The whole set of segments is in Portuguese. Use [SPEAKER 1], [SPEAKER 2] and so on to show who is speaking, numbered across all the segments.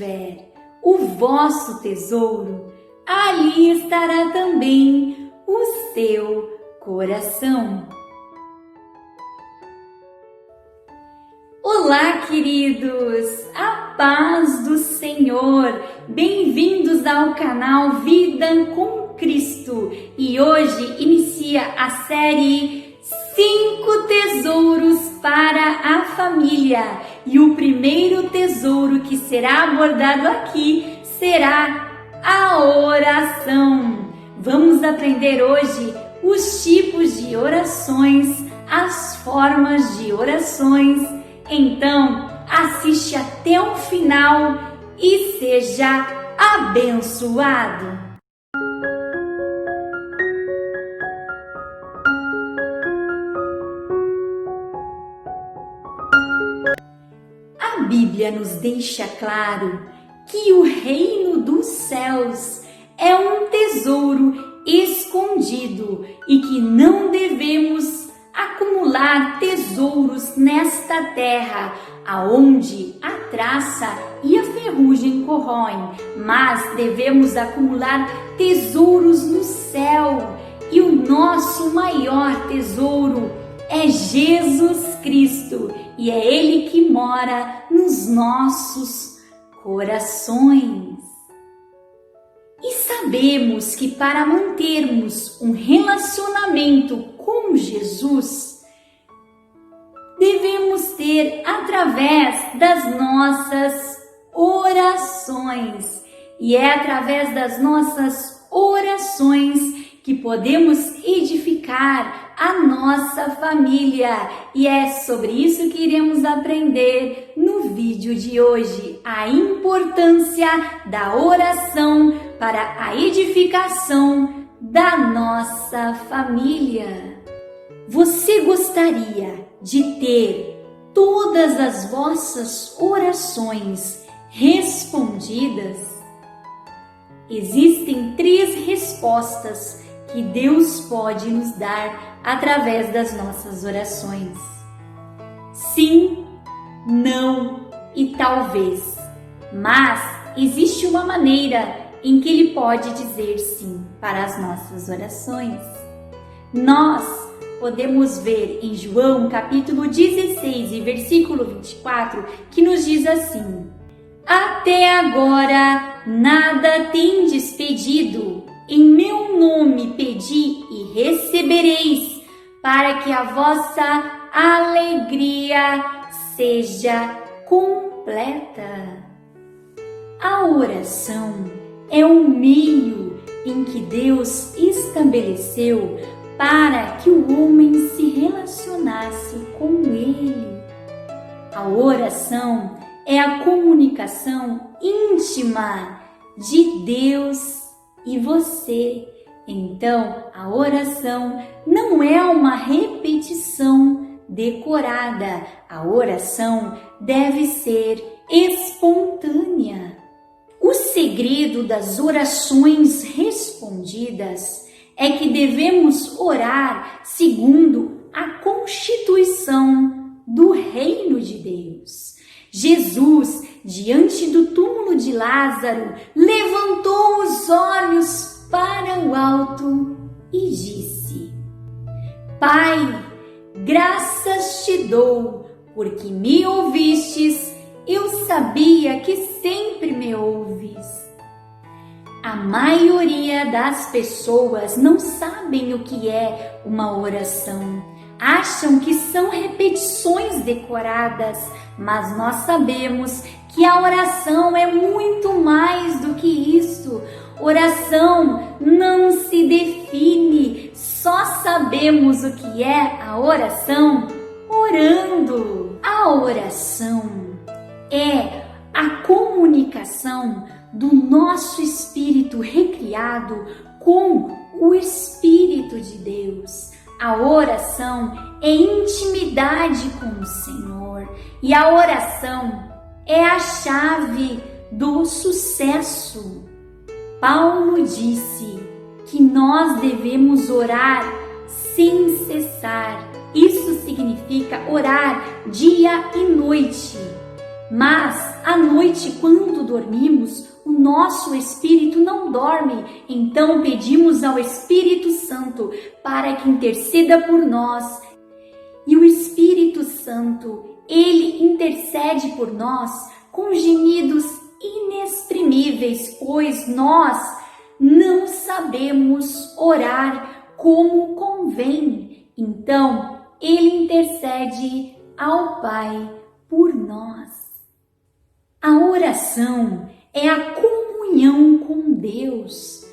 [SPEAKER 1] estiver o vosso tesouro, ali estará também o seu coração. Olá, queridos! A paz do Senhor! Bem-vindos ao canal Vida com Cristo. E hoje inicia a série 5 tesouros para a família. E o primeiro tesouro que será abordado aqui será a oração. Vamos aprender hoje os tipos de orações, as formas de orações. Então, assiste até o final e seja abençoado. A Bíblia nos deixa claro que o reino dos céus é um tesouro escondido e que não devemos acumular tesouros nesta terra, aonde a traça e a ferrugem corroem, mas devemos acumular tesouros no céu. E o nosso maior tesouro é Jesus Cristo, e é Ele que mora nos nossos corações. E sabemos que para mantermos um relacionamento com Jesus, devemos ter através das nossas orações. E é através das nossas orações que podemos edificar a nossa família. E é sobre isso que iremos aprender no vídeo de hoje. A importância da oração para a edificação da nossa família. Você gostaria de ter todas as vossas orações respondidas? Existem 3 respostas que Deus pode nos dar através das nossas orações: sim, não e talvez. Mas existe uma maneira em que Ele pode dizer sim para as nossas orações. Nós podemos ver em João capítulo 16 e versículo 24 que nos diz assim: até agora nada tendes pedido, em meu nome pedi e recebereis, para que a vossa alegria seja completa. A oração é um meio em que Deus estabeleceu para que o homem se relacionasse com Ele. A oração é a comunicação íntima de Deus e você. Então, a oração não é uma repetição decorada. A oração deve ser espontânea. O segredo das orações respondidas é que devemos orar segundo a constituição do reino de Deus. Jesus, diante do túmulo de Lázaro, levantou os olhos para o alto e disse: Pai, graças te dou, porque me ouvistes. Eu sabia que sempre me ouves. A maioria das pessoas não sabem o que é uma oração. Acham que são repetições decoradas, mas nós sabemos que a oração é muito mais do que isso. Oração não se define, só sabemos o que é a oração orando. A oração é a comunicação do nosso espírito recriado com o Espírito de Deus. A oração é intimidade com o Senhor e a oração é a chave do sucesso. Paulo disse que nós devemos orar sem cessar. Isso significa orar dia e noite. Mas à noite, quando dormimos, o nosso espírito não dorme. Então pedimos ao Espírito Santo para que interceda por nós. E o Espírito Santo, ele intercede por nós com gemidos inexprimíveis, pois nós não sabemos orar como convém. Então, ele intercede ao Pai por nós. A oração é a comunhão com Deus,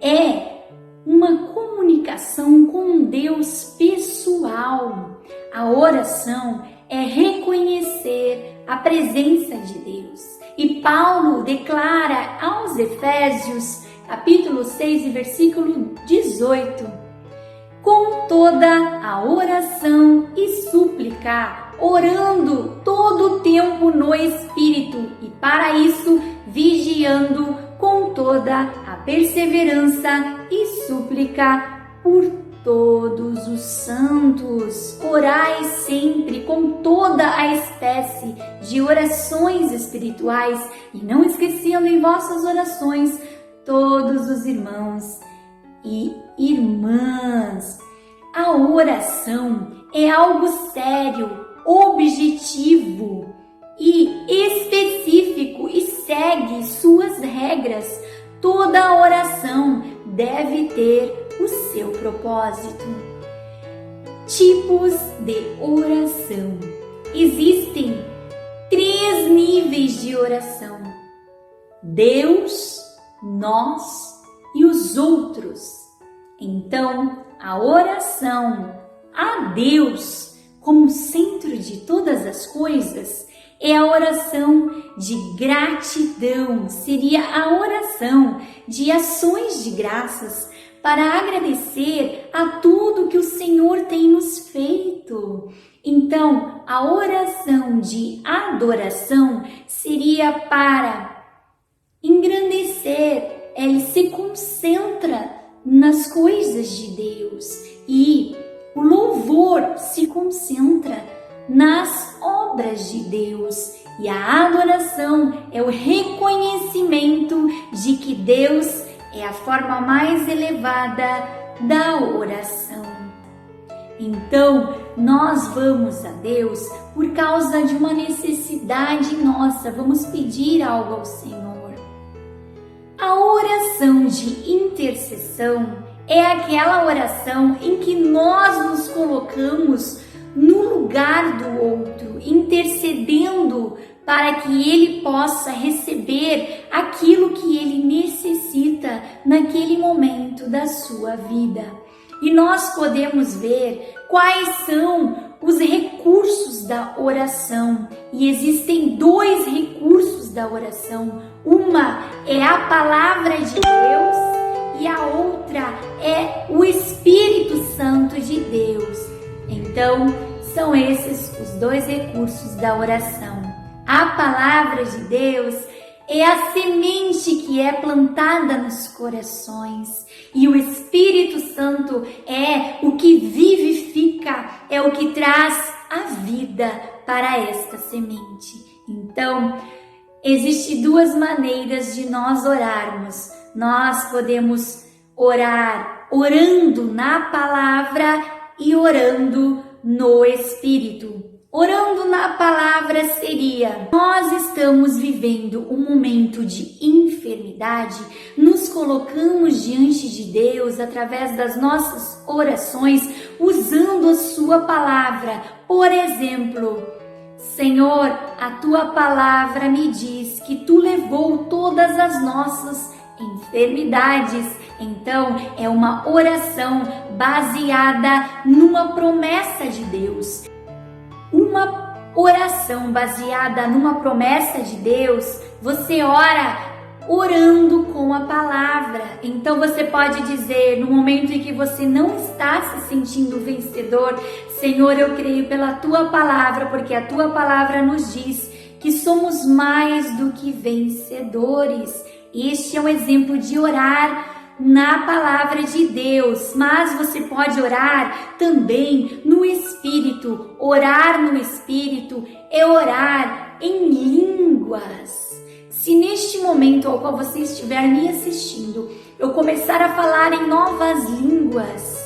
[SPEAKER 1] é uma comunicação com Deus pessoal. A oração é reconhecer a presença de Deus. E Paulo declara aos Efésios, capítulo 6 e versículo 18: com toda a oração e súplica, orando todo o tempo no Espírito, e para isso vigiando com toda a perseverança e súplica por todos os santos. Orai sempre com toda a espécie de orações espirituais, e não esquecendo em vossas orações todos os irmãos e irmãs. A oração é algo sério, objetivo e específico e segue suas regras. Toda oração deve ter o seu propósito. Tipos de oração. Existem 3 níveis de oração: Deus, nós e os outros. Então, a oração a Deus como centro de todas as coisas é a oração de gratidão, seria a oração de ações de graças para agradecer a tudo que o Senhor tem nos feito. Então, a oração de adoração seria para engrandecer, ele se concentra nas coisas de Deus, e o louvor se concentra nas obras de Deus, e a adoração é o reconhecimento de que Deus é a forma mais elevada da oração. Então, nós vamos a Deus por causa de uma necessidade nossa, vamos pedir algo ao Senhor. A oração de intercessão é aquela oração em que nós nos colocamos no lugar do outro, intercedendo para que ele possa receber aquilo que ele necessita naquele momento da sua vida. E nós podemos ver quais são os recursos da oração. E existem 2 recursos da oração. Uma é a palavra de Deus e a outra é o Espírito Santo de Deus. Então, são esses os 2 recursos da oração. A palavra de Deus é a semente que é plantada nos corações, e o Espírito Santo é o que vivifica, é o que traz a vida para esta semente. Então, existem 2 maneiras de nós orarmos. Nós podemos orar orando na palavra e orando no Espírito. Orando na palavra seria: nós estamos vivendo um momento de enfermidade, nos colocamos diante de Deus através das nossas orações, usando a sua palavra. Por exemplo, Senhor, a tua palavra me diz que tu levou todas as nossas enfermidades. Então, é uma oração baseada numa promessa de Deus. Uma oração baseada numa promessa de Deus, você ora orando com a palavra. Então você pode dizer, no momento em que você não está se sentindo vencedor: Senhor, eu creio pela tua palavra, porque a tua palavra nos diz que somos mais do que vencedores. Este é um exemplo de orar na palavra de Deus, mas você pode orar também no Espírito. Orar no Espírito é orar em línguas. Se neste momento ao qual você estiver me assistindo, eu começar a falar em novas línguas,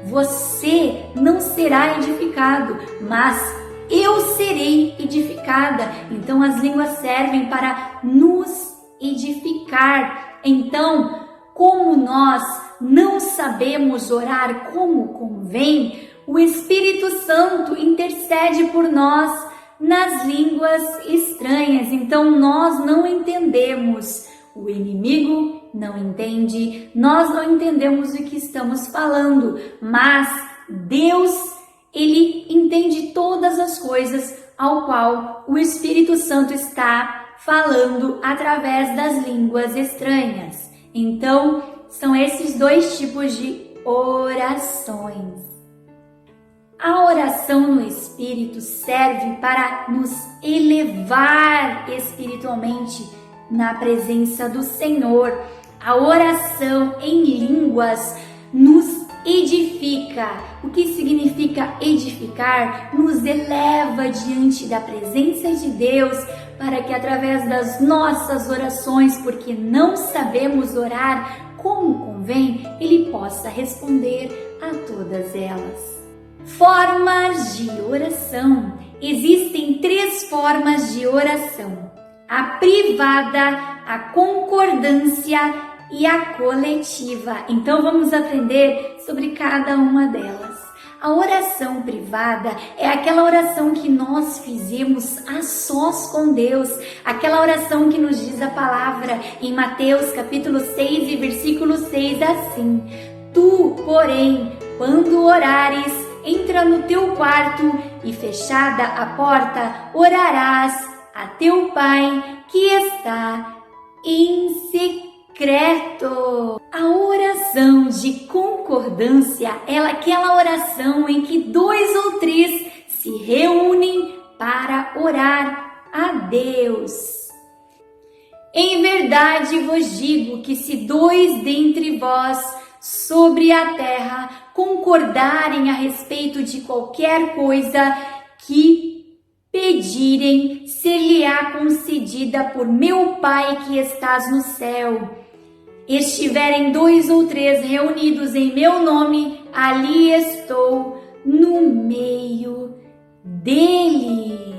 [SPEAKER 1] você não será edificado, mas eu serei edificada. Então as línguas servem para nos edificar. Então, como nós não sabemos orar como convém, o Espírito Santo intercede por nós nas línguas estranhas. Então nós não entendemos, o inimigo não entende, nós não entendemos o que estamos falando, mas Deus, Ele entende todas as coisas ao qual o Espírito Santo está falando através das línguas estranhas. Então, são esses dois tipos de orações. A oração no Espírito serve para nos elevar espiritualmente na presença do Senhor. A oração em línguas nos edifica. O que significa edificar? Nos eleva diante da presença de Deus, para que através das nossas orações, porque não sabemos orar como convém, Ele possa responder a todas elas. Formas de oração. Existem 3 formas de oração: a privada, a concordância e a coletiva. Então vamos aprender sobre cada uma delas. A oração privada é aquela oração que nós fizemos a sós com Deus, aquela oração que nos diz a palavra em Mateus capítulo 6 e versículo 6 assim: Tu, porém, quando orares, entra no teu quarto e, fechada a porta, orarás a teu Pai que está em secreto. A oração de concordância é aquela oração em que 2 ou 3 se reúnem para orar a Deus. Em verdade vos digo que se 2 dentre vós sobre a terra concordarem a respeito de qualquer coisa que pedirem, ser-lhe-á concedida por meu Pai que estás no céu. Estiverem 2 ou 3 reunidos em meu nome, ali estou no meio dele.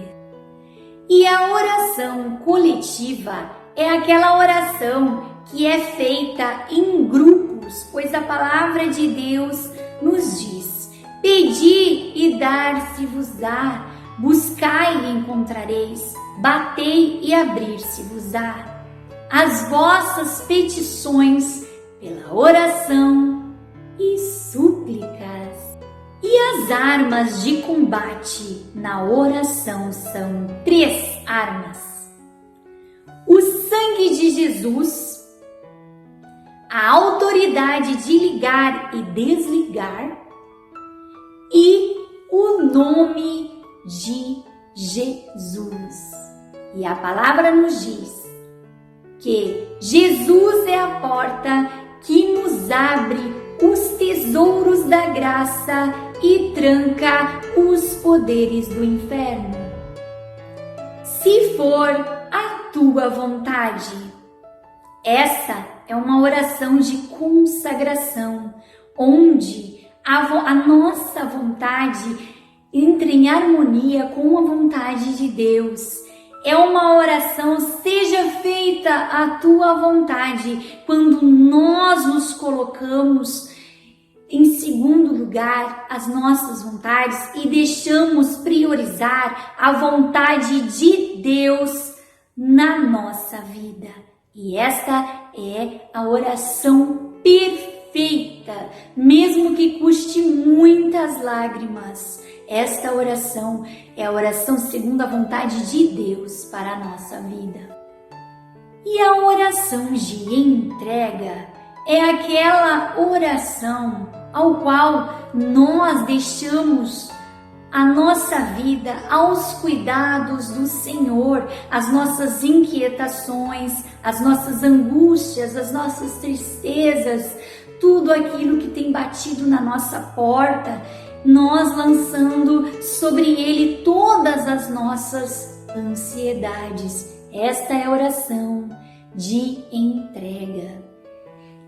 [SPEAKER 1] E a oração coletiva é aquela oração que é feita em grupos, pois a palavra de Deus nos diz: pedi e dar-se-vos-á, buscai e encontrareis, batei e abrir-se-vos-á. As vossas petições pela oração e súplicas. E as armas de combate na oração são 3 armas: o sangue de Jesus, a autoridade de ligar e desligar e o nome de Jesus. E a palavra nos diz que Jesus é a porta que nos abre os tesouros da graça e tranca os poderes do inferno. Se for a tua vontade. Essa é uma oração de consagração, onde a nossa vontade entra em harmonia com a vontade de Deus. É uma oração, seja feita a tua vontade, quando nós nos colocamos em segundo lugar as nossas vontades e deixamos priorizar a vontade de Deus na nossa vida. E esta é a oração perfeita, mesmo que custe muitas lágrimas. Esta oração é a oração segundo a vontade de Deus para a nossa vida. E a oração de entrega é aquela oração ao qual nós deixamos a nossa vida aos cuidados do Senhor, as nossas inquietações, as nossas angústias, as nossas tristezas, tudo aquilo que tem batido na nossa porta, nós lançando sobre Ele todas as nossas ansiedades. Esta é a oração de entrega.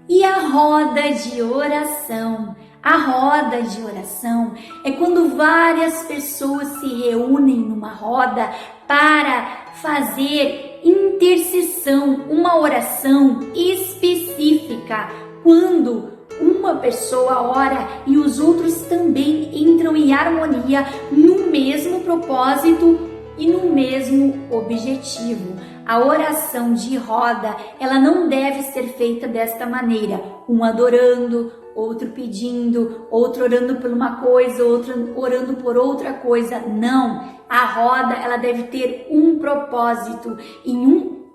[SPEAKER 1] E a roda de oração? A roda de oração é quando várias pessoas se reúnem numa roda para fazer intercessão, uma oração específica. Quando uma pessoa ora e os outros também entram em harmonia no mesmo propósito e no mesmo objetivo. A oração de roda, ela não deve ser feita desta maneira, um adorando, outro pedindo, outro orando por uma coisa, outro orando por outra coisa. Não, a roda, ela deve ter um propósito,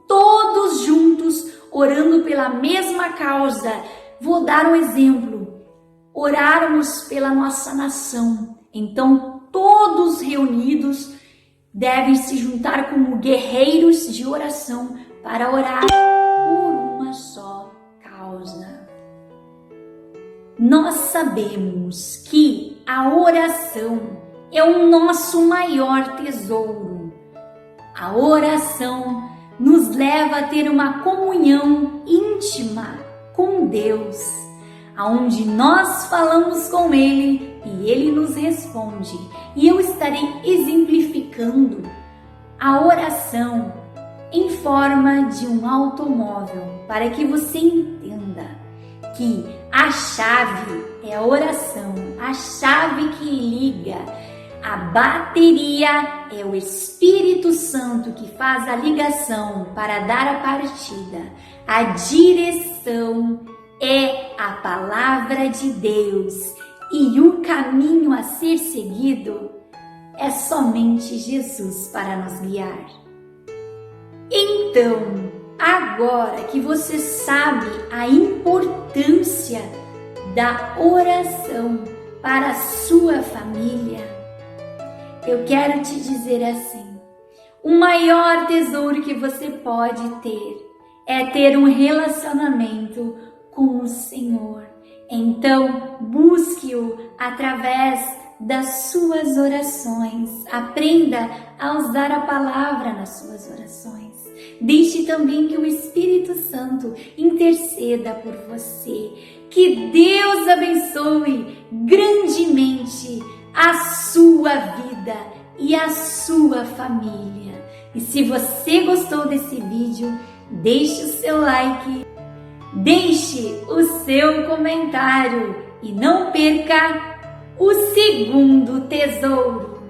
[SPEAKER 1] todos juntos orando pela mesma causa. Vou dar um exemplo, orarmos pela nossa nação. Então, todos reunidos devem se juntar como guerreiros de oração para orar por uma só causa. Nós sabemos que a oração é o nosso maior tesouro. A oração nos leva a ter uma comunhão íntima com Deus, aonde nós falamos com Ele e Ele nos responde. E eu estarei exemplificando a oração em forma de um automóvel, para que você entenda que a chave é a oração, a chave que liga. A bateria é o Espírito Santo que faz a ligação para dar a partida. A direção é a palavra de Deus e o caminho a ser seguido é somente Jesus para nos guiar. Então, agora que você sabe a importância da oração para a sua família, eu quero te dizer assim: o maior tesouro que você pode ter é ter um relacionamento com o Senhor. Então, busque-o através das suas orações. Aprenda a usar a palavra nas suas orações. Deixe também que o Espírito Santo interceda por você. Que Deus abençoe grandemente a sua vida e a sua família. E se você gostou desse vídeo, deixe o seu like, deixe o seu comentário e não perca o segundo tesouro.